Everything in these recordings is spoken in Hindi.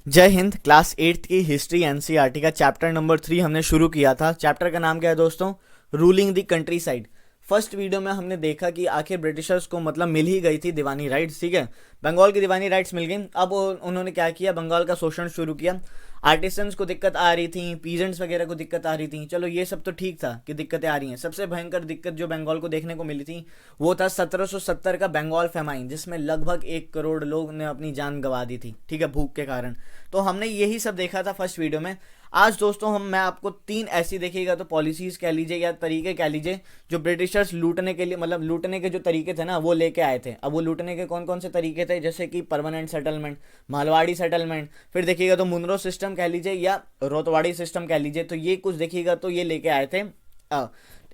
जय हिंद। क्लास 8th की हिस्ट्री एनसीईआरटी का चैप्टर नंबर 3 हमने शुरू किया था। चैप्टर का नाम क्या है दोस्तों? Ruling the country side. First video में हमने देखा कि आखिर ब्रिटिशर्स को मतलब मिल ही गई थी दीवानी राइट्स, ठीक है, बंगाल की दीवानी राइट्स मिल गई। अब उन्होंने क्या किया, बंगाल का शोषण शुरू किया। आर्टिसंस को दिक्कत आ रही थी, पीजेंट्स वगैरह को दिक्कत आ रही थी। चलो ये सब तो ठीक था कि दिक्कतें आ रही हैं। सबसे भयंकर दिक्कत जो बंगाल को देखने को मिली थी वो था 1770 का बंगाल फेमाइन, जिसमें लगभग 1 करोड़ लोग ने अपनी जान गंवा दी थी, ठीक है, भूख के कारण। तो हमने यही सब देखा था फर्स्ट वीडियो में। आज दोस्तों मैं आपको 3 ऐसी देखिएगा तो पॉलिसीज कह लीजिए या तरीके कह लीजिए जो ब्रिटिशर्स लूटने के लिए, मतलब लूटने के जो तरीके थे ना वो लेके आए थे। अब वो लूटने के कौन कौन से तरीके थे, जैसे कि परमानेंट सेटलमेंट, मालवाड़ी सेटलमेंट, फिर देखिएगा तो मुनरो सिस्टम कह लीजिए या रोतवाड़ी सिस्टम कह लीजिए। तो ये कुछ देखिएगा तो ये लेके आए थे।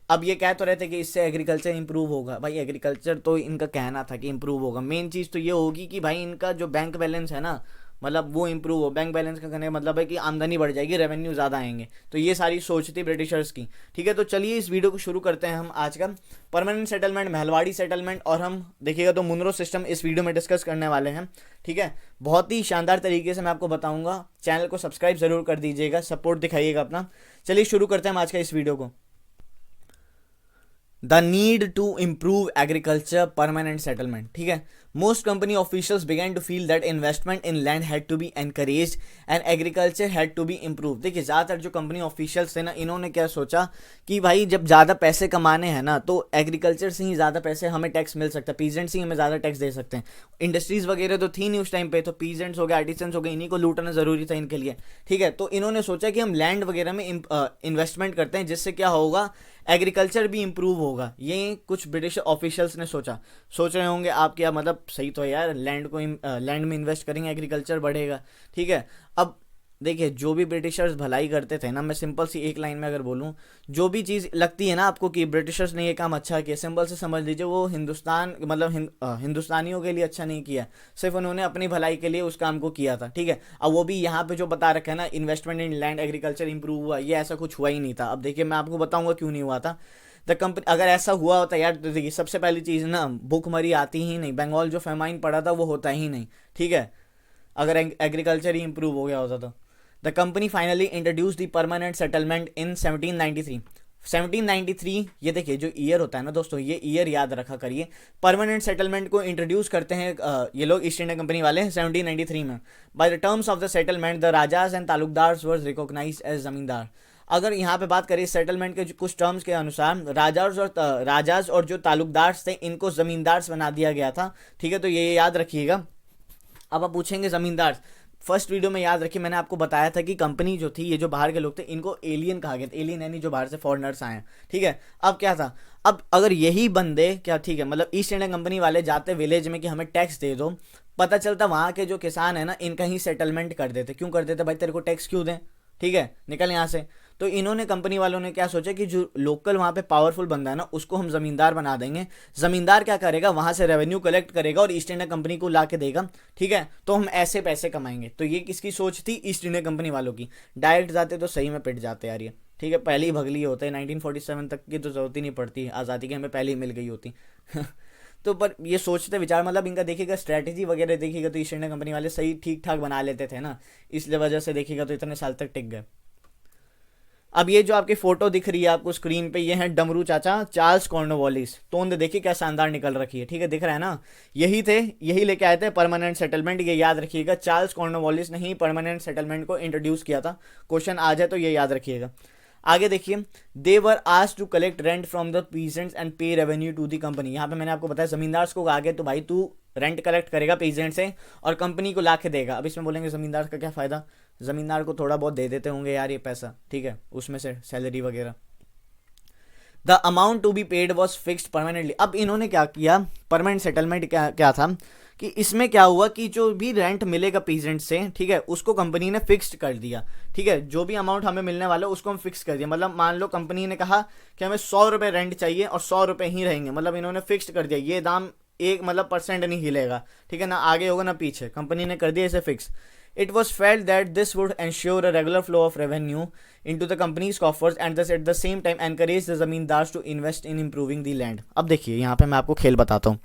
अब ये कह तो रहे थे कि इससे एग्रीकल्चर इंप्रूव होगा। भाई एग्रीकल्चर तो इनका कहना था कि इंप्रूव होगा। मेन चीज़ तो ये होगी कि भाई इनका जो बैंक बैलेंस है ना, मतलब वो इंप्रूव हो। बैंक बैलेंस का कहने का मतलब है कि आमदनी बढ़ जाएगी, रेवेन्यू ज़्यादा आएंगे। तो ये सारी सोच थी ब्रिटिशर्स की, ठीक है। तो चलिए इस वीडियो को शुरू करते हैं हम आज का। परमानेंट सेटलमेंट, महलवाड़ी सेटलमेंट और हम देखिएगा तो मुनरो सिस्टम इस वीडियो में डिस्कस करने वाले हैं, ठीक है। बहुत ही शानदार तरीके से मैं आपको बताऊंगा। चैनल को सब्सक्राइब जरूर कर दीजिएगा, सपोर्ट दिखाइएगा अपना। चलिए शुरू करते हैं हम आज का इस वीडियो को। The need to improve agriculture permanent settlement, ठीक है। Most company officials began to feel that investment in land had to be encourage and agriculture had to be improve. देखिए ज़्यादातर जो कंपनी ऑफिशियल्स थे ना, इन्होंने क्या सोचा कि भाई जब ज़्यादा पैसे कमाने हैं ना तो एग्रीकल्चर से ही ज़्यादा पैसे हमें टैक्स मिल सकता है, पीजेंट्स ही हमें ज़्यादा टैक्स दे सकते हैं। इंडस्ट्रीज़ वगैरह तो थी नहीं उस टाइम पे, तो पीजेंट्स हो गए, आर्टिसंस हो गए, इन्हीं को लूटना ज़रूरी था इनके लिए, ठीक है। तो इन्होंने सोचा कि हम लैंड वगैरह में इन्वेस्टमेंट करते हैं, जिससे क्या होगा, एग्रीकल्चर भी इंप्रूव होगा। ये कुछ ब्रिटिश ऑफिशियल्स ने सोचा। सोच रहे होंगे आप, क्या मतलब सही तो है यार, लैंड में इन्वेस्ट करेंगे एग्रीकल्चर बढ़ेगा, ठीक है। अब देखिए जो भी ब्रिटिशर्स भलाई करते थे ना, मैं सिंपल सी एक लाइन में अगर बोलूँ, जो भी चीज़ लगती है ना आपको कि ब्रिटिशर्स ने ये काम अच्छा किया, सिंपल से समझ लीजिए वो हिंदुस्तान मतलब हिंदुस्तानियों के लिए अच्छा नहीं किया। सिर्फ उन्होंने अपनी भलाई के लिए उस काम को किया था, ठीक है। अब वो भी यहाँ पे जो बता रखा है ना, investment in land agriculture improve हुआ, ये ऐसा कुछ हुआ ही नहीं था। अब देखिए मैं आपको बताऊंगा क्यों नहीं हुआ था। द कंपनी, अगर ऐसा हुआ होता यार तो देखिए सबसे पहली चीज़ ना, भूखमरी आती ही नहीं, बंगाल जो फेमाइन पड़ा था वो होता ही नहीं, ठीक है, अगर एग्रीकल्चर ही इंप्रूव हो गया होता तो। The company finally introduce the permanent settlement in 1793। 1793, ये देखिए जो ईयर होता है ना दोस्तों, ये ईयर याद रखा करिए। परमानेंट सेटलमेंट को इंट्रोड्यूस करते हैं ये लोग ईस्ट इंडिया कंपनी वाले 1793 में। By the terms of the settlement the rajas and talukdars were recognised as zamindar. अगर यहाँ पे बात करें सेटलमेंट के कुछ टर्म्स के अनुसार, राजाज और जो तालुकदार थे इनको जमींदार बना दिया गया था, ठीक है। तो ये याद रखिएगा। अब आप पूछेंगे जमींदार, फर्स्ट वीडियो में याद रखिए मैंने आपको बताया था कि कंपनी जो थी, ये जो बाहर के लोग थे, इनको एलियन कहा गया था। एलियन यानी जो बाहर से फॉरेनर्स आए हैं, ठीक है। अब क्या था, अब अगर यही बंदे क्या, ठीक है, मतलब ईस्ट इंडिया कंपनी वाले जाते विलेज में कि हमें टैक्स दे दो, पता चलता वहाँ के जो किसान है ना इनका ही सेटलमेंट कर देते। क्यों कर देते भाई, तेरे को टैक्स क्यों दें, ठीक है, निकल यहाँ से। तो इन्होंने कंपनी वालों ने क्या सोचा कि जो लोकल वहाँ पे पावरफुल बंदा है ना उसको हम ज़मींदार बना देंगे। ज़मींदार क्या करेगा, वहाँ से रेवेन्यू कलेक्ट करेगा और ईस्ट इंडिया कंपनी को ला के देगा, ठीक है। तो हम ऐसे पैसे कमाएंगे। तो ये किसकी सोच थी, ईस्ट इंडिया कंपनी वालों की। डायरेक्ट जाते तो सही में पिट जाते यार ये, ठीक है। पहले ही भगली होते हैं, 1947 तक की तो जरूरत ही नहीं पड़ती, आज़ादी की हमें पहले ही मिल गई होती। तो पर ये सोचते विचार, मतलब इनका देखिएगा स्ट्रैटेजी वगैरह देखिएगा तो ईस्ट इंडिया कंपनी वाले सही ठीक ठाक बना लेते थे ना, इसलिए वजह से देखिएगा तो इतने साल तक टिक गए। अब ये जो आपकी फोटो दिख रही है आपको स्क्रीन पे, ये है डमरू चाचा चार्ल्स कॉर्नवालिस। तोंद देखिए क्या शानदार निकल रखी है, ठीक है, दिख रहा है ना। यही थे, यही लेके आए थे परमानेंट सेटलमेंट, ये याद रखिएगा। चार्ल्स कॉर्नवालिस ने ही परमानेंट सेटलमेंट को इंट्रोड्यूस किया था। क्वेश्चन आ जाए तो ये याद रखिएगा। आगे देखिए, they were asked to collect rent from the peasants and pay revenue to the company. यहाँ पे मैंने आपको बताया जमींदार को आगे तो भाई तू रेंट कलेक्ट करेगा पीजेंट से और कंपनी को ला के देगा। अब इसमें बोलेंगे जमींदार का क्या फ़ायदा, ज़मींदार को थोड़ा बहुत दे देते होंगे यार ये पैसा, ठीक है, उसमें से सैलरी वगैरह। The amount to be paid was fixed permanently. अब इन्होंने क्या किया, परमानेंट सेटलमेंट क्या क्या था कि इसमें क्या हुआ कि जो भी रेंट मिलेगा पीजेंट से, ठीक है, उसको कंपनी ने फिक्स्ड कर दिया, ठीक है। जो भी अमाउंट हमें मिलने वाला है उसको हम फिक्स कर दिया। मतलब मान लो कंपनी ने कहा कि हमें 100 रुपये रेंट चाहिए और 100 रुपये ही रहेंगे, मतलब इन्होंने फिक्स्ड कर दिया। ये दाम एक मतलब परसेंट नहीं हिलेगा, ठीक है, ना आगे होगा ना पीछे, कंपनी ने कर दिया इसे fix. It was felt that this would ensure a regular flow of revenue into the company's coffers and thus at the same time encourage the zamindars to invest in improving the land. अब देखिए यहाँ पे मैं आपको खेल बताता हूँ।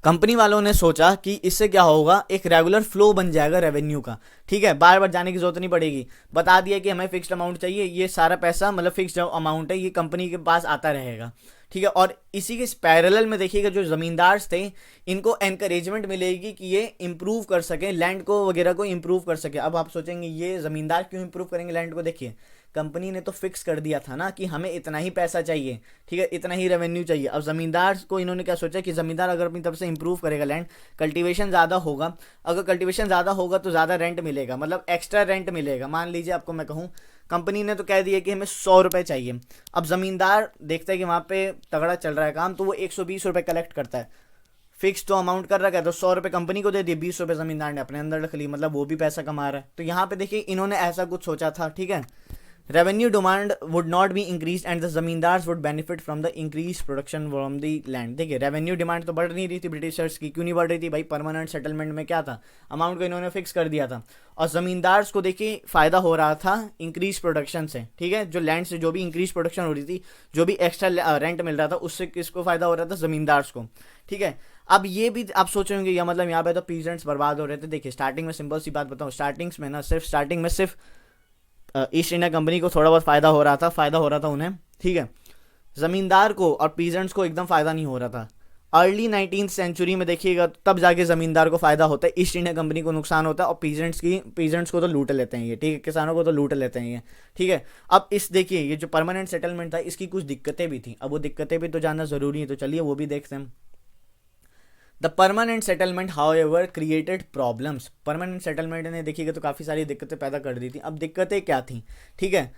कंपनी वालों ने सोचा कि इससे क्या होगा, एक रेगुलर फ्लो बन जाएगा रेवेन्यू का, ठीक है, बार बार जाने की जरूरत नहीं पड़ेगी। बता दिया कि हमें फिक्स्ड अमाउंट चाहिए, ये सारा पैसा मतलब फिक्स्ड अमाउंट है, ये कंपनी के पास आता रहेगा, ठीक है। और इसी के पैरेलल में देखिएगा जो जमींदार थे इनको एनकरेजमेंट मिलेगी कि ये इंप्रूव कर सकें लैंड को वगैरह को इंप्रूव कर सके। अब आप सोचेंगे ये जमींदार क्यों इंप्रूव करेंगे लैंड को, देखिए कंपनी ने तो फिक्स कर दिया था ना कि हमें इतना ही पैसा चाहिए, ठीक है, इतना ही रेवेन्यू चाहिए। अब जमींदार को इन्होंने क्या सोचा कि जमींदार अगर अपनी तरफ से इंप्रूव करेगा लैंड, कल्टीवेशन ज़्यादा होगा, अगर कल्टीवेशन ज़्यादा होगा तो ज़्यादा रेंट मिलेगा, मतलब एक्स्ट्रा रेंट मिलेगा। मान लीजिए आपको मैं कहूँ कंपनी ने तो कह दिया कि हमें 100 रुपये चाहिए, अब ज़मींदार देखता है कि वहाँ पे तगड़ा चल रहा है काम, तो वो 120 रुपये कलेक्ट करता है, फिक्स तो अमाउंट कर रखा है, तो 100 रुपये कंपनी को दे दिए, 20 रुपये जमींदार ने अपने अंदर रख ली, मतलब वो भी पैसा कमा रहा है। तो यहाँ पे देखिए इन्होंने ऐसा कुछ सोचा था, ठीक है। Revenue demand would not be increase and the zamindars would benefit from the increase production from the land. देखिए रेवेन्यू डिमांड तो बढ़ नहीं रही थी ब्रिटिशर्स की, क्यों नहीं बढ़ रही थी भाई, परमानेंट सेटलमेंट में क्या था, अमाउंट को इन्होंने फिक्स कर दिया था, और जमींदार्स को देखिए फायदा हो रहा था इंक्रीज प्रोडक्शन से, ठीक है, जो लैंड से जो भी इंक्रीज प्रोडक्शन हो रही थी, जो भी एक्स्ट्रा रेंट मिल रहा था, उससे किसको फायदा हो रहा था, जमींदार्स को, ठीक है। अब ये भी आप सोचेंगे या मतलब यहाँ पे तो पीजेंट्स बर्बाद हो रहे थे। देखिए स्टार्टिंग में सिंपल सी बात बताऊँ, स्टार्टिंग में सिर्फ ईस्ट इंडिया कंपनी को थोड़ा बहुत फायदा हो रहा था उन्हें, ठीक है, जमींदार को और पीजेंट्स को एकदम फायदा नहीं हो रहा था। अर्ली 19th सेंचुरी में देखिएगा तब जाके जमींदार को फायदा होता है, ईस्ट इंडिया कंपनी को नुकसान होता है, और पीजेंट्स को तो लूट लेते हैं ये, ठीक है, किसानों को तो लूट लेते हैं ये, ठीक है। अब इस देखिए ये जो परमानेंट सेटलमेंट था इसकी कुछ दिक्कतें भी थी, अब वो दिक्कतें भी तो जानना जरूरी है, तो चलिए वो भी देखते हैं। The permanent settlement however created problems, permanent settlement ने देखिएगा तो काफ़ी सारी दिक्कतें पैदा कर दी थी। अब दिक्कतें क्या थी, ठीक है,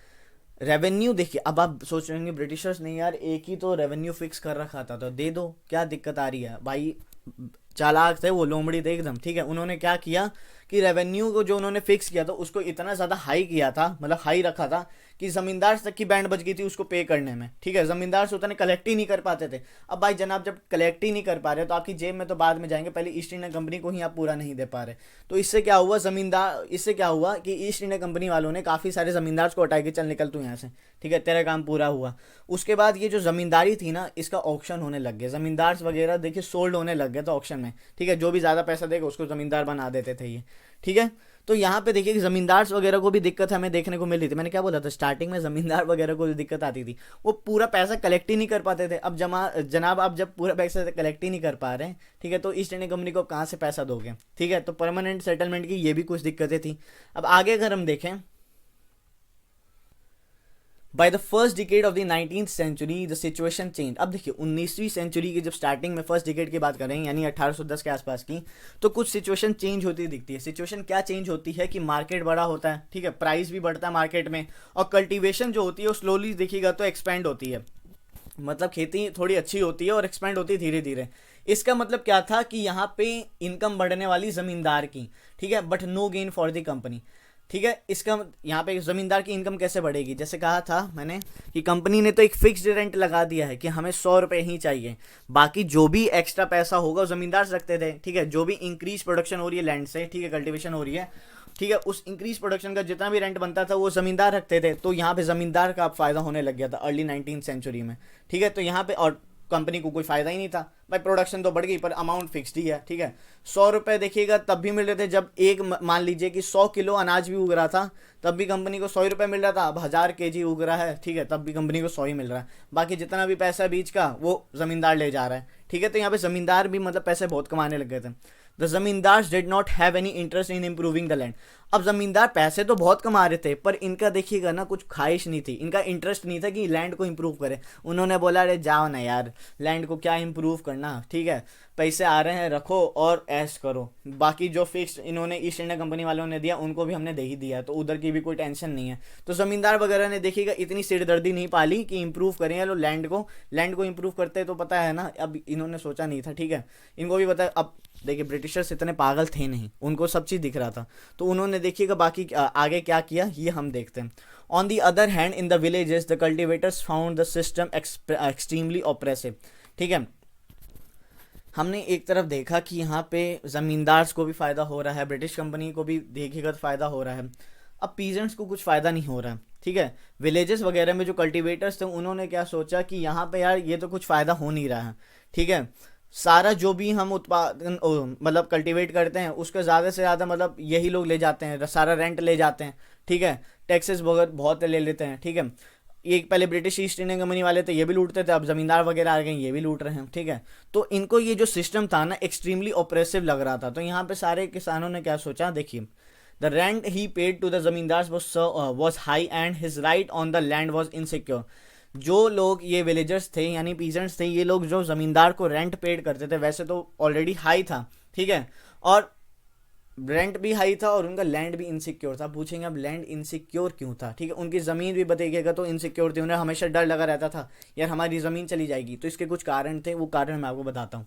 रेवेन्यू देखिए, अब आप सोच रहे होंगे ब्रिटिशर्स ने यार एक ही तो रेवेन्यू फिक्स कर रखा था तो दे दो, क्या दिक्कत आ रही है भाई, चालाक थे वो, लोमड़ी थे एकदम, ठीक है। उन्होंने क्या किया कि रेवेन्यू को जो उन्होंने फिक्स किया था उसको इतना ज़्यादा हाई किया था, मतलब हाई रखा था कि ज़मींदार तक की बैंड बच गई थी उसको पे करने में, ठीक है, ज़मींदार से उतने कलेक्ट ही नहीं कर पाते थे। अब भाई जनाब जब कलेक्ट ही नहीं कर पा रहे तो आपकी जेब में तो बाद में जाएंगे, पहले ईस्ट इंडिया कंपनी को ही आप पूरा नहीं दे पा रहे, तो इससे क्या हुआ कि ईस्ट इंडिया कंपनी वालों ने काफ़ी सारे ज़मींदार को हटा के चल निकल तू यहाँ से, ठीक है, तेरा काम पूरा हुआ। उसके बाद ये जो ज़मींदारी थी ना इसका ऑक्शन होने लग गया, ज़मींदार वगैरह देखिए सोल्ड होने लग गया था ऑक्शन में, ठीक है, जो भी ज़्यादा पैसा देगा उसको ज़मींदार बना देते थे ये, ठीक है। तो यहाँ पे देखिए कि ज़मींदार वगैरह को भी दिक्कत हमें देखने को मिल रही थी, मैंने क्या बोला था स्टार्टिंग में, ज़मींदार वगैरह को भी दिक्कत आती थी, वो पूरा पैसा कलेक्ट ही नहीं कर पाते थे। अब जनाब आप जब पूरा पैसा कलेक्ट ही नहीं कर पा रहे हैं, ठीक है, तो ईस्ट इंडिया कंपनी को कहाँ से पैसा दोगे, ठीक है, तो परमानेंट सेटलमेंट की ये भी कुछ दिक्कतें थी। अब आगे अगर हम देखें, by the first decade of the 19th century the situation change. अब देखिए 19वीं सेंचुरी की जब स्टार्टिंग में फर्स्ट डिकेड की बात करें यानी 1810 के आसपास की, तो कुछ सिचुएशन चेंज होती दिखती है। सिचुएशन क्या चेंज होती है कि मार्केट बड़ा होता है, ठीक है, प्राइस भी बढ़ता है मार्केट में, और कल्टीवेशन जो होती है वो स्लोली देखिएगा तो एक्सपेंड होती है, मतलब खेती थोड़ी अच्छी होती है और एक्सपेंड होती है धीरे धीरे। इसका मतलब क्या था कि यहाँ पे इनकम बढ़ने वाली ज़मींदार की, ठीक है, but no gain for the company, ठीक है। इसका यहाँ पे ज़मींदार की इनकम कैसे बढ़ेगी, जैसे कहा था मैंने कि कंपनी ने तो एक फिक्स्ड रेंट लगा दिया है कि हमें 100 रुपये ही चाहिए, बाकी जो भी एक्स्ट्रा पैसा होगा वो ज़मींदार रखते थे, ठीक है, जो भी इंक्रीज प्रोडक्शन हो रही है लैंड से, ठीक है, कल्टीवेशन हो रही है, ठीक है, उस इंक्रीज प्रोडक्शन का जितना भी रेंट बनता था वो ज़मींदार रखते थे। तो यहाँ पे ज़मींदार का फ़ायदा होने लग गया था अर्ली 19th सेंचुरी में, ठीक है। तो यहाँ पे और कंपनी को कोई फ़ायदा ही नहीं था भाई, प्रोडक्शन तो बढ़ गई पर अमाउंट फिक्स्ड ही है, ठीक है। 100 रुपये देखिएगा तब भी मिल रहे थे जब एक मान लीजिए कि 100 किलो अनाज भी उग रहा था तब भी कंपनी को 100 रुपये मिल रहा था। अब 1000 kg उग रहा है, ठीक है, तब भी कंपनी को 100 ही मिल रहा है, बाकी जितना भी पैसा बीच का वो ज़मींदार ले जा रहा है, ठीक है। तो यहाँ पे ज़मींदार भी मतलब पैसे बहुत कमाने लग गए थे। The zamindars did not have any interest in improving the land. अब ज़मींदार पैसे तो बहुत कमा रहे थे पर इनका देखिएगा ना कुछ ख्वाहिश नहीं थी, इनका इंटरेस्ट नहीं था कि लैंड को इम्प्रूव करें। उन्होंने बोला अरे जाओ ना यार, लैंड को क्या इम्प्रूव करना, ठीक है, पैसे आ रहे हैं रखो और ऐश करो, बाकी जो फिक्स इन्होंने ईस्ट इंडिया कंपनी वालों ने दिया उनको भी हमने दे ही दिया, तो उधर की भी कोई टेंशन नहीं है। तो ज़मींदार वगैरह ने देखिएगा इतनी सिरदर्दी नहीं पाली कि इंप्रूव करें या लो लैंड को इंप्रूव करते तो पता है ना, अब इन्होंने सोचा नहीं था, ठीक है, इनको भी पता। अब देखिए ब्रिटिशर्स इतने पागल थे नहीं, उनको सब चीज़ दिख रहा था, तो उन्होंने देखिएगा बाकी आगे क्या किया ये हम देखते हैं। On the other hand in the villages the cultivators found the system extremely oppressive, ठीक है। हमने एक तरफ देखा कि यहाँ पे ज़मींदार्स को भी फ़ायदा हो रहा है, ब्रिटिश कंपनी को भी देखिएगा तो फ़ायदा हो रहा है, अब पीजेंट्स को कुछ फ़ायदा नहीं हो रहा है, ठीक है। विलेजेस वगैरह में जो कल्टीवेटर्स थे उन्होंने क्या सोचा कि यहाँ पे यार ये तो कुछ फ़ायदा हो नहीं रहा है, ठीक है, सारा जो भी हम उत्पादन मतलब कल्टीवेट करते हैं उसका ज़्यादा से ज़्यादा मतलब यही लोग ले जाते हैं, सारा रेंट ले जाते हैं, ठीक है, टैक्सेस बहुत बहुत ले लेते हैं, ठीक है। ये पहले ब्रिटिश ईस्ट इंडियन कंपनी वाले थे, ये भी लूटते थे, अब जमींदार वगैरह आ गए, ये भी लूट रहे हैं, ठीक है। तो इनको ये जो सिस्टम था ना एक्सट्रीमली ऑपरेसिव लग रहा था। तो यहाँ पे सारे किसानों ने क्या सोचा, देखिए, the rent he paid to the zamindar was high and his right on the land was insecure. जो लोग ये विलेजर्स थे यानी पीजेंट्स थे, ये लोग जो जमींदार को रेंट पेड करते थे वैसे तो ऑलरेडी हाई था, ठीक है, और रेंट भी हाई था और उनका लैंड भी इनसिक्योर था। पूछेंगे अब लैंड इनसिक्योर क्यों था, ठीक है, उनकी ज़मीन भी बताइएगा तो इनसिक्योर थी, उन्हें हमेशा डर लगा रहता था यार हमारी ज़मीन चली जाएगी। तो इसके कुछ कारण थे, वो कारण मैं आपको बताता हूँ।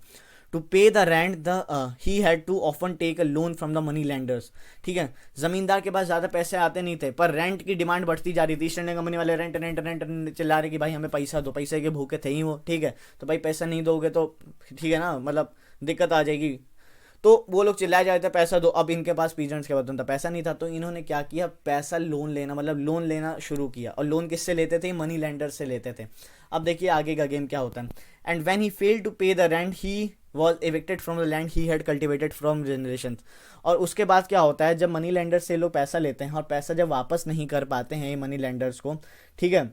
To pay the rent the he had to often take a loan from the money lenders, ठीक है। जमींदार के पास ज़्यादा पैसे आते नहीं थे, पर रेंट की डिमांड बढ़ती जा रही थी। ईस्ट इंडियन कंपनी वाले रेंट रेंट रेंट रेंट चिल्ला रहे कि भाई हमें पैसा दो, पैसे के भूखे थे ही वो, ठीक है। तो भाई पैसा नहीं दोगे तो ठीक है ना, मतलब दिक्कत आ जाएगी। तो वो लोग चिल्लाए जाते थे पैसा दो। अब इनके पास पीजेंट्स के बाद उनका पैसा नहीं था, तो इन्होंने क्या किया, पैसा लोन लेना मतलब लोन लेना शुरू किया। और लोन किससे लेते थे, मनी लैंडर से लेते थे। अब देखिए आगे का गेम क्या होता है। And when he failed to pay the rent he was evicted from the land he had cultivated from generation. और उसके बाद क्या होता है, जब मनी लैंडर से लोग पैसा लेते हैं और पैसा जब वापस नहीं कर पाते हैं ये मनी लैंडर्स को, ठीक है,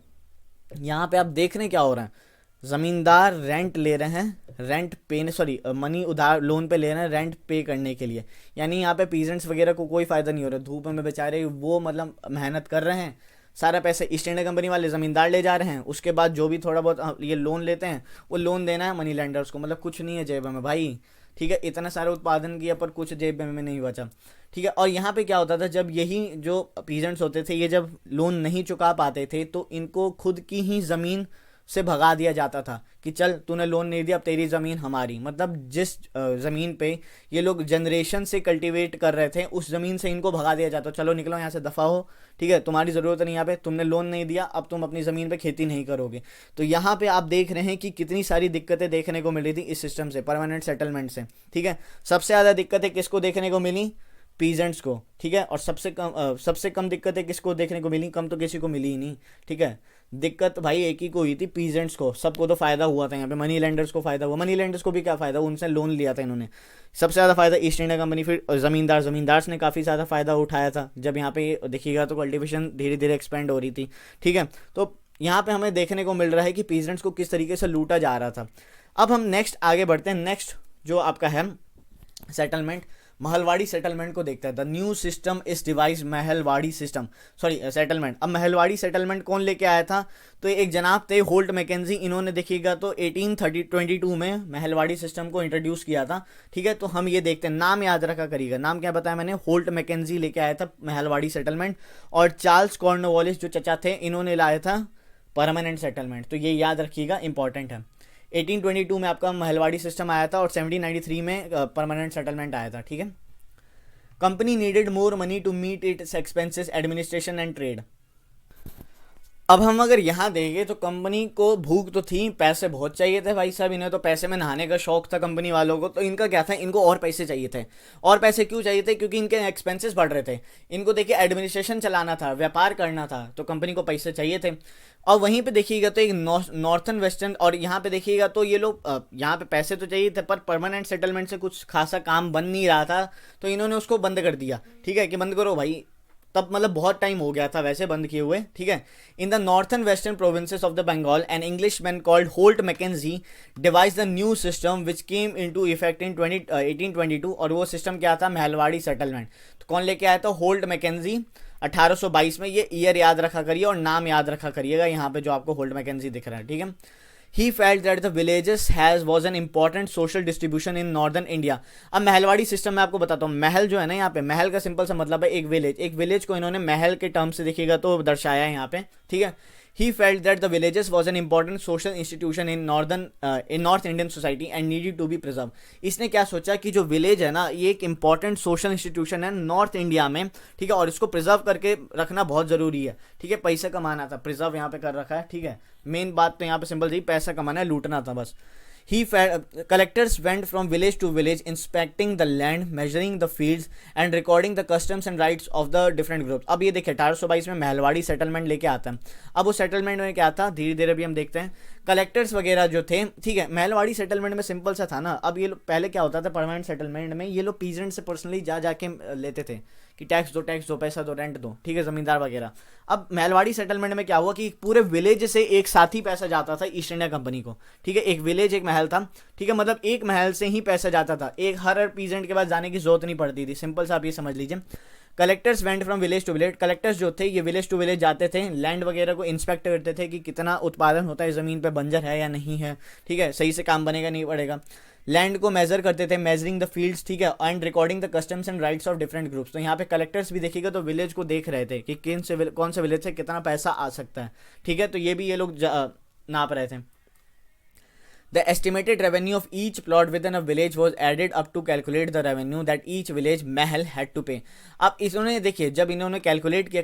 यहाँ पे आप देख रहे हैं क्या हो रहा है, ज़मींदार रेंट ले रहे हैं, रेंट पे सॉरी मनी उधार लोन पे ले रहे हैं रेंट पे करने के लिए। यानी यहाँ पे पीजेंट्स वगैरह को कोई फ़ायदा नहीं हो रहा, धूप में बेचारे वो मतलब मेहनत कर रहे हैं, सारा पैसा ईस्ट इंडिया कंपनी वाले ज़मींदार ले जा रहे हैं। उसके बाद जो भी थोड़ा बहुत ये लोन लेते हैं वो लोन देना है मनी लैंडर्स को, मतलब कुछ नहीं है जेब में भाई, ठीक है। इतना सारा उत्पादन किया पर कुछ जेब में नहीं बचा, ठीक है। और यहाँ पे क्या होता था, जब यही जो पीजेंट्स होते थे ये जब लोन नहीं चुका पाते थे तो इनको खुद की ही ज़मीन से भगा दिया जाता था कि चल तूने लोन नहीं दिया अब तेरी ज़मीन हमारी। मतलब जिस ज़मीन पे ये लोग जनरेशन से कल्टीवेट कर रहे थे उस ज़मीन से इनको भगा दिया जाता, चलो निकलो यहाँ से, दफ़ा हो, ठीक है, तुम्हारी ज़रूरत नहीं यहाँ पे, तुमने लोन नहीं दिया, अब तुम अपनी ज़मीन पे खेती नहीं करोगे। तो यहाँ पे आप देख रहे हैं कि कितनी सारी दिक्कतें देखने को मिल रही थी इस सिस्टम से, परमानेंट सेटलमेंट से, ठीक है। सबसे ज़्यादा दिक्कतें किसको देखने को मिली, पीजेंट्स को, ठीक है। और सबसे कम दिक्कतें किसको देखने को मिली, कम तो किसी को मिली ही नहीं, ठीक है। दिक्कत भाई एक ही को हुई थी, पीजेंट्स को, सबको तो फायदा हुआ था यहाँ पे, मनी लेंडर्स को फायदा हुआ। मनी लेंडर्स को भी क्या फायदा, उनसे लोन लिया था इन्होंने, सबसे ज़्यादा फायदा ईस्ट इंडिया कंपनी, फिर जमींदार ने काफ़ी ज़्यादा फायदा उठाया था जब यहाँ पे देखिएगा तो कल्टिवेशन धीरे धीरे एक्सपेंड हो रही थी, ठीक है। तो यहाँ पे हमें देखने को मिल रहा है कि पीजेंट्स को किस तरीके से लूटा जा रहा था। अब हम नेक्स्ट आगे बढ़ते हैं, नेक्स्ट जो आपका है सेटलमेंट, महलवाड़ी सेटलमेंट को देखता है। The new system is device Mahalwari system, sorry settlement. अब महलवाड़ी सेटलमेंट कौन लेके आया था, तो एक जनाब थे होल्ट मैकेंजी, इन्होंने देखिएगा तो 1822 में महलवाड़ी सिस्टम को इंट्रोड्यूस किया था, ठीक है। तो हम ये देखते हैं, नाम याद रखा करिएगा, नाम क्या बताया मैंने, होल्ट मैकेंजी लेके आया था महलवाड़ी सेटलमेंट। और चार्ल्स कॉर्नवालिस जो चचा थे इन्होंने लाया था परमानेंट सेटलमेंट। तो ये याद रखिएगा, इंपॉर्टेंट है। 1822 में आपका महलवाड़ी सिस्टम आया था और 1793 में परमानेंट सेटलमेंट आया था, ठीक है। Company needed more money to meet its expenses administration and trade. अब हम अगर यहाँ देखें तो कंपनी को भूख तो थी, पैसे बहुत चाहिए थे भाई साहब, इन्हें तो पैसे में नहाने का शौक था कंपनी वालों को। तो इनका क्या था, इनको और पैसे चाहिए थे। और पैसे क्यों चाहिए थे, क्योंकि इनके एक्सपेंसेस बढ़ रहे थे। इनको देखिए एडमिनिस्ट्रेशन चलाना था, व्यापार करना था, तो कंपनी को पैसे चाहिए थे। और वहीं पे देखिएगा तो एक नॉर्थन वेस्टर्न, और यहाँ पे देखिएगा तो ये लोग यहाँ पे पैसे तो चाहिए थे पर परमानेंट सेटलमेंट से कुछ खासा काम बन नहीं रहा था, तो इन्होंने उसको बंद कर दिया, ठीक है, कि बंद करो भाई। तब मतलब बहुत टाइम हो गया था वैसे बंद किए हुए, ठीक है। In the northern western provinces of the Bengal an English man called Holt Mackenzie devise the new system which came into effect in 1822। और वो सिस्टम क्या था, महलवाड़ी सेटलमेंट। तो कौन लेके आया था, होल्ट मैकेंजी, 1822 में। ये ईयर याद रखा करिए और नाम याद रखा करिएगा, यहाँ पे जो आपको होल्ट मैकेंजी दिख रहा है, ठीक है। He felt that the villages was an important social distribution in northern India। अब महलवाड़ी सिस्टम में आपको बताता हूँ, महल जो है ना, यहाँ पे महल का सिंपल सा मतलब है एक विलेज। एक विलेज को इन्होंने महल के टर्म से देखिएगा तो दर्शाया है यहाँ पे, ठीक है। He felt that the villages was an important social institution in North Indian society and needed to be preserved। इसने क्या सोचा कि जो विलेज है ना ये एक important social institution है नॉर्थ इंडिया में, ठीक है, और इसको प्रिजर्व करके रखना बहुत ज़रूरी है, ठीक है। पैसा कमाना था, प्रिजर्व यहाँ पे कर रखा है, ठीक है। मेन बात तो यहाँ पे सिंपल थी, पैसा कमाना है, लूटना था बस। Collectors went from village to village inspecting the land, measuring the fields and recording the customs and rights of the different groups। अब ये देखिए 1822 में महलवाड़ी सेटलमेंट लेके आता है। अब उस सेटलमेंट में क्या था, धीरे धीरे भी हम देखते हैं। कलेक्टर्स वगैरह जो थे, ठीक है, महलवाड़ी सेटलमेंट में सिंपल सा था ना। अब ये लोग पहले क्या होता था परमानेंट सेटलमेंट में, ये लोग पीजेंट से पर्सनली जा जाके लेते थे कि टैक्स दो पैसा दो रेंट दो, ठीक है, ज़मींदार वगैरह। अब महलवाड़ी सेटलमेंट में क्या हुआ कि पूरे विलेज से एक साथ ही पैसा जाता था ईस्ट इंडिया कंपनी को, ठीक है, एक विलेज एक महल था, ठीक है, मतलब एक महल से ही पैसा जाता था, एक हर पीजेंट के पास जाने की जरूरत नहीं पड़ती थी। सिंपल सा आप ये समझ लीजिए। Collectors went from village to village, collectors जो थे ये विलेज टू विलेज जाते थे, लैंड वगैरह को इंस्पेक्ट करते थे कि कितना उत्पादन होता है ज़मीन पे, बंजर है या नहीं है, ठीक है, सही से काम बनेगा नहीं पड़ेगा। लैंड को मेजर करते थे, मेजरिंग द फील्ड्स, ठीक है, and recording the customs and rights of different groups. तो यहाँ पे कलेक्टर्स भी देखिएगा तो विलेज को देख रहे थे कि कौन से विलेज से कितना पैसा आ सकता है, ठीक है, तो ये भी ये लोग नाप रहे थे। The estimated revenue of each plot within a village was added up to calculate the revenue that each village Mahal had to pay। अब इन्होंने देखिए जब इन्होंने कैलकुलेट किया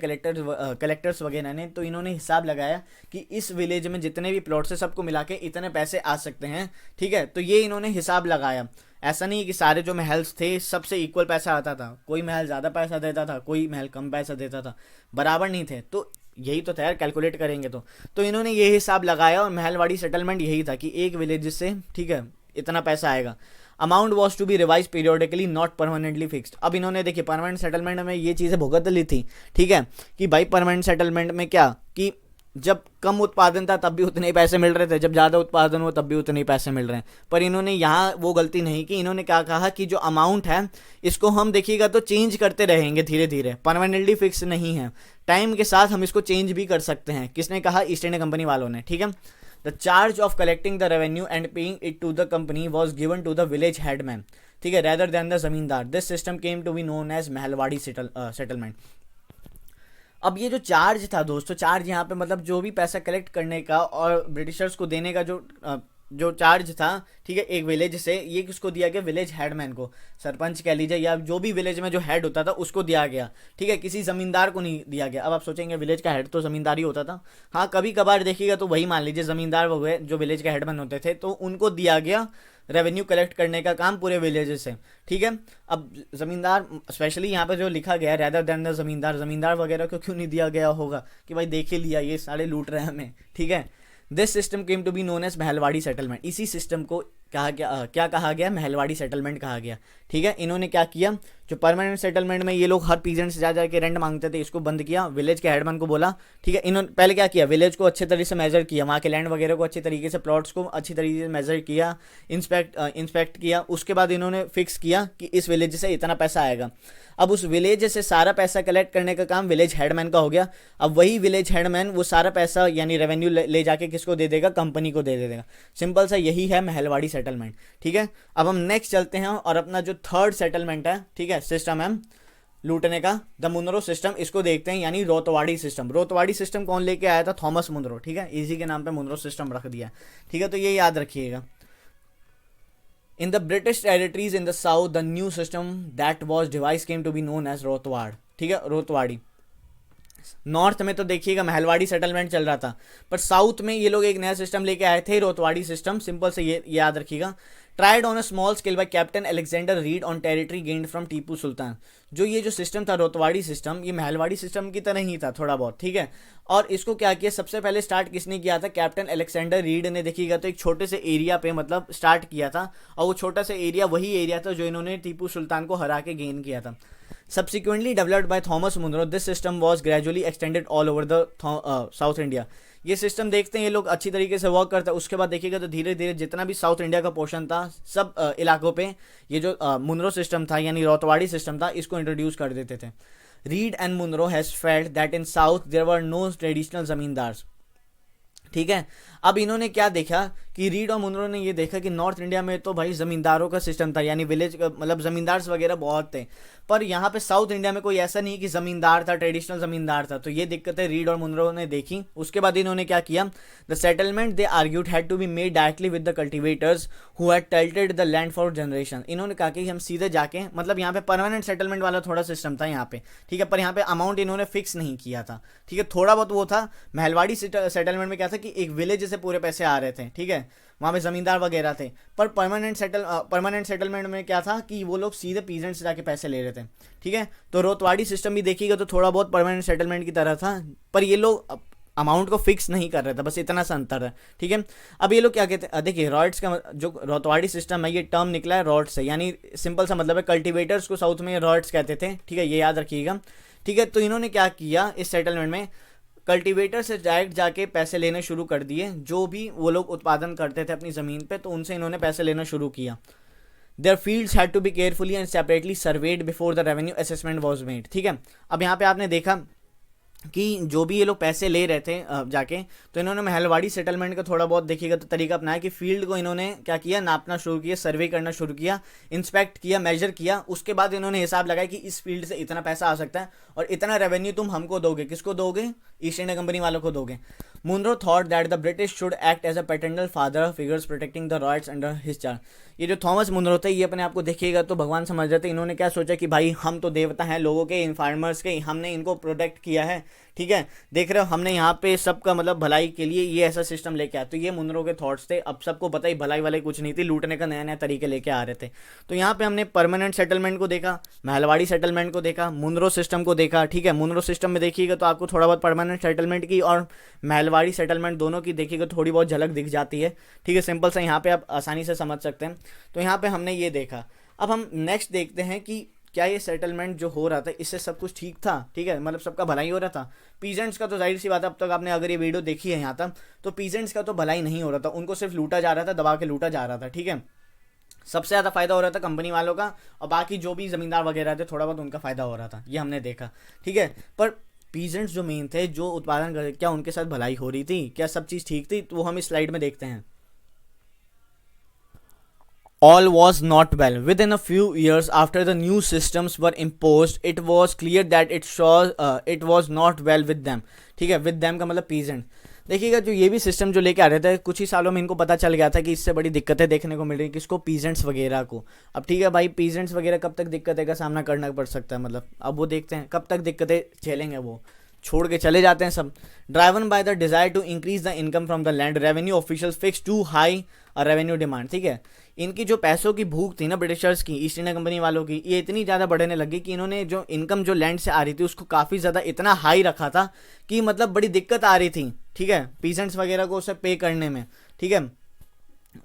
कलेक्टर्स वगैरह ने, तो इन्होंने हिसाब लगाया कि इस विलेज में जितने भी प्लॉट्स है सबको मिला के इतने पैसे आ सकते हैं, ठीक है, तो ये इन्होंने हिसाब लगाया। ऐसा नहीं कि सारे जो महल्स थे सबसे इक्वल पैसा आता था, कोई महल ज़्यादा पैसा देता था, कोई महल कम पैसा देता था, बराबर नहीं थे। तो यही तो था यार, कैलकुलेट करेंगे तो इन्होंने ये हिसाब लगाया और महलवाड़ी सेटलमेंट यही था कि एक विलेज से, ठीक है, इतना पैसा आएगा। Amount was to be revise periodically not permanently fixed. अब इन्होंने देखिए परमानेंट सेटलमेंट में ये चीज़ें भुगत ली थी, ठीक है, कि भाई परमानेंट सेटलमेंट में क्या कि जब कम उत्पादन था तब भी उतने ही पैसे मिल रहे थे, जब ज़्यादा उत्पादन हो तब भी उतने ही पैसे मिल रहे हैं। पर इन्होंने यहाँ वो गलती नहीं की, इन्होंने क्या कहा कि जो अमाउंट है इसको हम देखिएगा तो चेंज करते रहेंगे धीरे धीरे, परमानेंटली फिक्स नहीं है, टाइम के साथ हम इसको चेंज भी कर सकते हैं। किसने कहा? ईस्ट इंडिया कंपनी वालों ने, ठीक है। The charge of collecting the revenue and paying it to the company was given to the village headman, ठीक है, rather than the zamindar. This system came to be known as Mahalwari settlement. अब ये जो चार्ज था दोस्तों, चार्ज यहाँ पे मतलब जो भी पैसा कलेक्ट करने का और ब्रिटिशर्स को देने का जो चार्ज था, ठीक है, एक विलेज से, ये किसको दिया गया? विलेज हेडमैन को, सरपंच कह लीजिए या जो भी विलेज में जो हेड होता था उसको दिया गया, ठीक है, किसी ज़मींदार को नहीं दिया गया। अब आप सोचेंगे विलेज का हेड तो ज़मींदार ही होता था, हाँ कभी कभार देखिएगा तो वही मान लीजिए ज़मींदार वो हुए जो विलेज के हेडमैन होते थे, तो उनको दिया गया रेवेन्यू कलेक्ट करने का काम पूरे विलेज से, ठीक है। अब ज़मींदार स्पेशली यहाँ पे जो लिखा गया है रेदर देन द ज़मींदार, ज़मींदार वगैरह को क्यों नहीं दिया गया होगा कि भाई देख ही लिया ये सारे लूट रहे हैं हमें, ठीक है। This system came to be known as Mahalwari settlement. इसी सिस्टम को क्या कहा गया? महलवाड़ी सेटलमेंट कहा गया, ठीक है। इन्होंने क्या किया, जो परमानेंट सेटलमेंट में ये लोग हर पीजेंट से जा के रेंट मांगते थे, इसको बंद किया। विलेज के हेडमैन को बोला, ठीक है, इन्होंने पहले क्या किया, विलेज को अच्छे तरीके से मेजर किया, वहाँ के लैंड वगैरह को अच्छे तरीके से, प्लॉट्स को अच्छी तरीके से मेजर किया, इंस्पेक्ट किया। उसके बाद इन्होंने फिक्स किया कि इस विलेज से इतना पैसा आएगा। अब उस विलेज से सारा पैसा कलेक्ट करने का काम विलेज हेडमैन का हो गया। अब वही विलेज हेडमैन वो सारा पैसा यानी रेवेन्यू ले जाके किसको दे देगा? कंपनी को दे देगा। सिंपल सा यही है महलवाड़ी सेटलमेंट, ठीक है। अब हम नेक्स्ट चलते हैं और अपना जो थर्ड सेटलमेंट है, ठीक है, सिस्टम है लूटने का, द मुनरो सिस्टम, इसको देखते हैं, यानी रोतवाड़ी सिस्टम। रोतवाड़ी सिस्टम कौन लेके आया था? थॉमस मुनरो, ठीक है, इसी के नाम पे मुनरो सिस्टम रख दिया, ठीक है, तो ये याद रखिएगा। In the British territories in the south, the new system that was devised came to be known as रोतवाड़, ठीक है, रोतवाड़ी। नॉर्थ में तो देखिएगा महलवाड़ी सेटलमेंट चल रहा था, पर साउथ में ये लोग एक नया सिस्टम लेके आए थे, रोतवाड़ी सिस्टम। सिंपल से ये याद रखिएगा। Tried on a small scale by Captain Alexander Read on territory gained from Tipu Sultan. जो ये जो सिस्टम था रोतवाड़ी सिस्टम, ये महलवाड़ी सिस्टम की तरह ही था थोड़ा बहुत, ठीक है। और इसको क्या किया, सबसे पहले स्टार्ट किसने किया था? कैप्टन अलेक्जेंडर रीड ने, देखिएगा तो एक छोटे से एरिया पे मतलब स्टार्ट किया था, और वो छोटा सा एरिया वही एरिया था जो इन्होंने टीपू सुल्तान को हरा के गेन किया था। Subsequently developed by Thomas Munro, this system was gradually extended all over the South India। ये सिस्टम देखते हैं ये लोग अच्छी तरीके से वर्क करता है। उसके बाद देखिएगा तो धीरे धीरे जितना भी साउथ इंडिया का पोर्शन था सब इलाकों पे ये जो मुनरो सिस्टम था यानी रोतवाड़ी सिस्टम था, इसको इंट्रोड्यूस कर देते थे। Read and Munro has felt that in south there were no traditional zamindars, ठीक है। अब इन्होंने क्या देखा कि रीड और मुनरो ने ये देखा कि नॉर्थ इंडिया में तो भाई ज़मींदारों का सिस्टम था, यानी विलेज मतलब ज़मींदार वगैरह बहुत थे, पर यहाँ पे साउथ इंडिया में कोई ऐसा नहीं कि ज़मींदार था, ट्रेडिशनल ज़मींदार था। तो ये दिक्कतें रीड और मुनरो ने देखी। उसके बाद इन्होंने क्या किया, the settlement they argued had to be made directly with the cultivators who had tilted the land for generation. इन्होंने कहा कि हम सीधे जाके, मतलब यहाँ पे परमानेंट सेटलमेंट वाला थोड़ा सिस्टम था यहाँ पे, ठीक है, पर यहाँ पे अमाउंट इन्होंने फिक्स नहीं किया था, ठीक है, थोड़ा बहुत वो था। महलवाड़ी सेटलमेंट में क्या था कि एक विलेज से पूरे पैसे आ रहे थे, ठीक है, वहाँ पे ज़मींदार वगैरह थे। पर परमानेंट सेटलमेंट में क्या था कि वो लोग सीधे पीजेंट से जाके पैसे ले रहे थे, ठीक है। तो रोतवाड़ी सिस्टम भी देखिएगा तो थोड़ा बहुत परमानेंट सेटलमेंट की तरह था, पर ये लोग अमाउंट को फिक्स नहीं कर रहे थे, बस इतना सा अंतर है, ठीक है। अब ये लोग क्या कहते हैं, देखिए रॉयट्स का जो रौतवाड़ी सिस्टम है ये टर्म निकला है रॉयट्स से, यानी सिंपल सा मतलब है कल्टिवेटर्स को साउथ में रॉयट्स कहते थे, ठीक है, ये याद रखिएगा, ठीक है। तो इन्होंने क्या किया इस सेटलमेंट में, कल्टीवेटर से डायरेक्ट जाके पैसे लेने शुरू कर दिए, जो भी वो लोग उत्पादन करते थे अपनी ज़मीन पे, तो उनसे इन्होंने पैसे लेना शुरू किया। Their fields had to be carefully and separately surveyed before the revenue assessment was made, ठीक है। अब यहाँ पे आपने देखा कि जो भी ये लोग पैसे ले रहे थे जाके, तो इन्होंने महलवाड़ी सेटलमेंट का थोड़ा बहुत देखिएगा तो तरीका अपनाया कि फील्ड को इन्होंने क्या किया, नापना शुरू किया, सर्वे करना शुरू किया, इंस्पेक्ट किया, मेजर किया, उसके बाद इन्होंने हिसाब लगाया कि इस फील्ड से इतना पैसा आ सकता है और इतना रेवेन्यू तुम हमको दोगे, किसको दोगे, ईस्ट इंडिया कंपनी वालों को दोगे। Munro thought that the British should act as a paternal father figures protecting the rights under his charge. ये जो थॉमस मुनरो थे ये अपने आप को देखिएगा तो भगवान समझ रहे थे। इन्होंने क्या सोचा कि भाई हम तो देवता हैं लोगों के, इन फार्मर्स के, हमने इनको प्रोटेक्ट किया है, ठीक है, देख रहे हो हमने यहाँ पे सबका मतलब भलाई के लिए ये ऐसा सिस्टम लेके आया। तो ये मुनरो के थॉट्स थे। अब सबको पता ही भलाई वाले कुछ नहीं थी, लूटने का नया नया तरीके लेके आ रहे थे। तो यहाँ पे हमने परमानेंट सेटलमेंट को देखा, महलवाड़ी सेटलमेंट को देखा, मुनरो सिस्टम को देखा, ठीक है। मुनरो सिस्टम में देखिएगा तो आपको थोड़ा बहुत परमानेंट सेटलमेंट की और महलवाड़ी सेटलमेंट दोनों की देखिएगा थोड़ी बहुत झलक दिख जाती है, ठीक है। सिंपल सा यहाँ पे आप आसानी से समझ सकते हैं। तो यहाँ पे हमने ये देखा। अब हम नेक्स्ट देखते हैं कि क्या ये सेटलमेंट जो हो रहा था इससे सब कुछ ठीक था, ठीक है, मतलब सबका भलाई हो रहा था। पीजेंट्स का तो जाहिर सी बात है, अब तक आपने अगर ये वीडियो देखी है यहाँ तक, तो पीजेंट्स का तो भलाई नहीं हो रहा था, उनको सिर्फ लूटा जा रहा था, दबा के लूटा जा रहा था, ठीक है। सबसे ज़्यादा फायदा हो रहा था कंपनी वालों का, और बाकी जो भी ज़मींदार वगैरह थे थोड़ा बहुत उनका फायदा हो रहा था, ये हमने देखा, ठीक है। पर पीजेंट्स जो मेन थे, जो उत्पादन कर, क्या उनके साथ भलाई हो रही थी, क्या सब चीज़ ठीक थी, तो वो हम इस स्लाइड में देखते हैं। All was not well. Within a few years after the new systems were imposed, it was clear that it was not well with them. ठीक है, with them का मतलब peasant। देखिएगा जो ये भी सिस्टम जो लेके आ रहे थे, कुछ ही सालों में इनको पता चल गया था कि इससे बड़ी दिक्कतें देखने को मिल रही, किसको, पीजेंट्स वगैरह को। अब ठीक है भाई, पीजेंट्स वगैरह कब तक दिक्कतें का सामना करना पड़ सकता है, मतलब अब वो देखते हैं कब तक दिक्कतें झेलेंगे, वो छोड़ के चले जाते हैं सब। Driven by the desire to increase the income from the land, revenue officials fix too high revenue demand, ठीक है। इनकी जो पैसों की भूख थी ना ब्रिटिशर्स की, ईस्ट इंडिया कंपनी वालों की, ये इतनी ज़्यादा बढ़ने लगी कि इन्होंने जो इनकम जो लैंड से आ रही थी उसको काफ़ी ज़्यादा इतना हाई रखा था कि मतलब बड़ी दिक्कत आ रही थी, ठीक है, पीजेंट्स वगैरह को उसे पे करने में, ठीक है।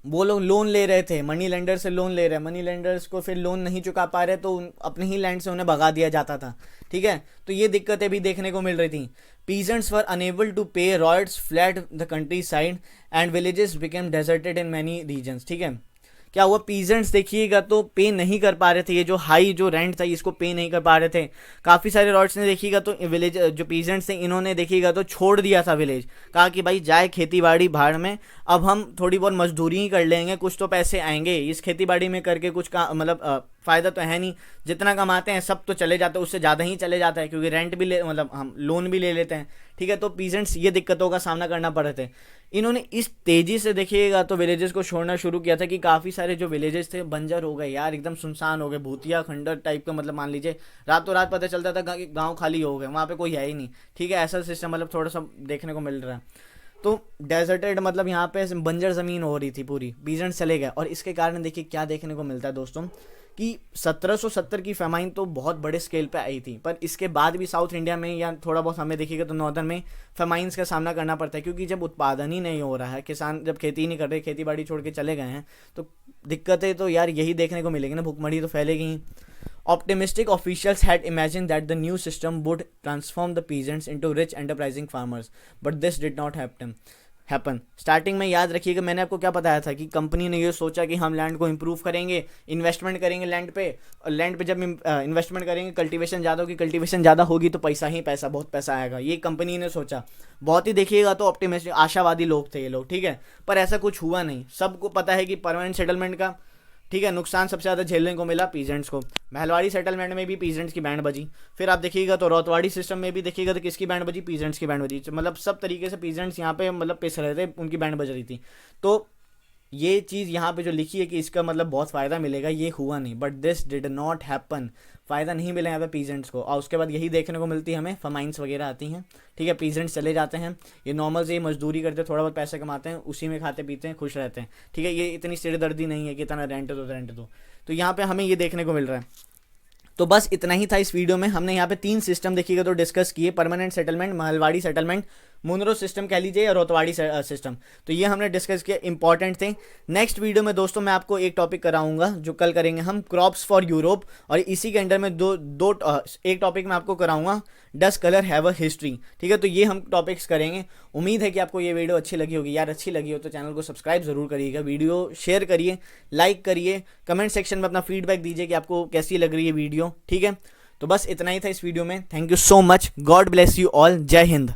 वो लोग लोन ले रहे थे, मनी लेंडर से लोन ले रहे हैं, मनी लेंडर्स को फिर लोन नहीं चुका पा रहे तो अपने ही लैंड से उन्हें भगा दिया जाता था, ठीक है। तो ये दिक्कतें भी देखने को मिल रही थी। पीजेंट्स वर अनेबल टू पे, riots flat the country side and villages became deserted in many reasons, ठीक है। क्या हुआ, पीजेंट्स देखिएगा तो पे नहीं कर पा रहे थे, ये जो हाई जो रेंट था इसको पे नहीं कर पा रहे थे। काफ़ी सारे रॉयट्स ने देखिएगा तो विलेज जो पीजेंट्स थे इन्होंने देखिएगा तो छोड़ दिया था विलेज, कहा कि भाई जाए खेती बाड़ी भाड़ में, अब हम थोड़ी बहुत मजदूरी ही कर लेंगे, कुछ तो पैसे आएंगे इस खेती बाड़ी में करके, कुछ का मतलब फ़ायदा तो है नहीं, जितना कमाते हैं सब तो चले जाते हैं, उससे ज़्यादा ही चले जाता है, क्योंकि रेंट भी ले मतलब हम लोन भी ले लेते हैं, ठीक है। तो पीजेंट्स ये दिक्कतों का सामना करना पड़ रहे थे। इन्होंने इस तेज़ी से देखिएगा तो विलेजेस को छोड़ना शुरू किया था कि काफ़ी सारे जो विलेजेस थे बंजर हो गए यार, एकदम सुनसान हो गए, भूतिया खंडर टाइप का, मतलब मान लीजिए रातों रात पता चलता था गाँव खाली हो गए, वहाँ पे कोई है ही नहीं, ठीक है, ऐसा सिस्टम मतलब थोड़ा सा देखने को मिल रहा है। तो डेजर्टेड मतलब यहाँ पे बंजर ज़मीन हो रही थी पूरी, पीजेंट्स चले गए, और इसके कारण देखिए क्या देखने को मिलता है दोस्तों कि 1770 की फेमाइन तो बहुत बड़े स्केल पे आई थी, पर इसके बाद भी साउथ इंडिया में या थोड़ा बहुत हमें देखिएगा तो नॉर्दर्न में फेमाइंस का सामना करना पड़ता है, क्योंकि जब उत्पादन ही नहीं हो रहा है, किसान जब खेती ही नहीं कर रहे, खेती बाड़ी छोड़ के चले गए हैं, तो दिक्कतें तो यार यही देखने को मिलेगी ना, भूखमरी तो फैलेगी ही। Optimistic officials had imagined that the new system would transform the peasants into rich enterprising farmers, but this did not happen. Starting में याद रखिएगा मैंने आपको क्या बताया था कि कंपनी ने ये सोचा कि हम लैंड को इम्प्रूव करेंगे, इन्वेस्टमेंट करेंगे लैंड पे, और लैंड पे जब इन्वेस्टमेंट करेंगे, कल्टीवेशन ज़्यादा होगी, कल्टीवेशन ज़्यादा होगी तो पैसा ही पैसा, बहुत पैसा आएगा, ये कंपनी ने सोचा। बहुत ही देखिएगा तो ऑप्टिमिस्टिक आशावादी लोग थे ये लोग, ठीक है, पर ऐसा कुछ हुआ नहीं। सबको पता है कि परमानेंट सेटलमेंट का, ठीक है, नुकसान सबसे ज़्यादा झेलने को मिला पीजेंट्स को। महलवाड़ी सेटलमेंट में भी पीजेंट्स की बैंड बजी, फिर आप देखिएगा तो रौतवाड़ी सिस्टम में भी देखिएगा तो किसकी बैंड बजी, पीजेंट्स की बैंड बजी, मतलब सब तरीके से पीजेंट्स यहाँ पे मतलब पिस रहे थे, उनकी बैंड बज रही थी। तो ये चीज़ यहाँ पे जो लिखी है कि इसका मतलब बहुत फ़ायदा मिलेगा, ये हुआ नहीं, but this did not happen, फ़ायदा नहीं मिला यहाँ पे पीजेंट्स को। और उसके बाद यही देखने को मिलती है हमें, फमाइंस वगैरह आती हैं, ठीक है, पीजेंट्स चले जाते हैं, ये नॉर्मल से ये मजदूरी करते, थोड़ा बहुत पैसे कमाते हैं, उसी में खाते पीते हैं, खुश रहते हैं, ठीक है, ये इतनी सिरदर्दी नहीं है कि इतना रेंट दो। तो यहाँ पे हमें ये देखने को मिल रहा है। तो बस इतना ही था इस वीडियो में, हमने यहाँ पे 3 सिस्टम देखिएगा तो डिस्कस किए, permanent settlement, Mahalwari settlement Munro system कह लीजिए या रोतवाड़ी सिस्टम। तो ये हमने डिस्कस किया, इंपॉर्टेंट थे। नेक्स्ट वीडियो में दोस्तों मैं आपको एक टॉपिक कराऊंगा जो कल करेंगे हम, क्रॉप्स फॉर यूरोप, और इसी के अंडर में एक टॉपिक मैं आपको कराऊंगा, डस कलर हैव अ हिस्ट्री। ठीक है, तो ये हम टॉपिक्स करेंगे। उम्मीद है कि आपको ये वीडियो अच्छी लगी होगी। यार अच्छी लगी हो तो चैनल को सब्सक्राइब जरूर करिएगा, वीडियो शेयर करिए, लाइक करिए, कमेंट सेक्शन में अपना फीडबैक दीजिए कि आपको कैसी लग रही है वीडियो। ठीक है, तो बस इतना ही था इस वीडियो में। Thank you so much, God bless you all, जय हिंद।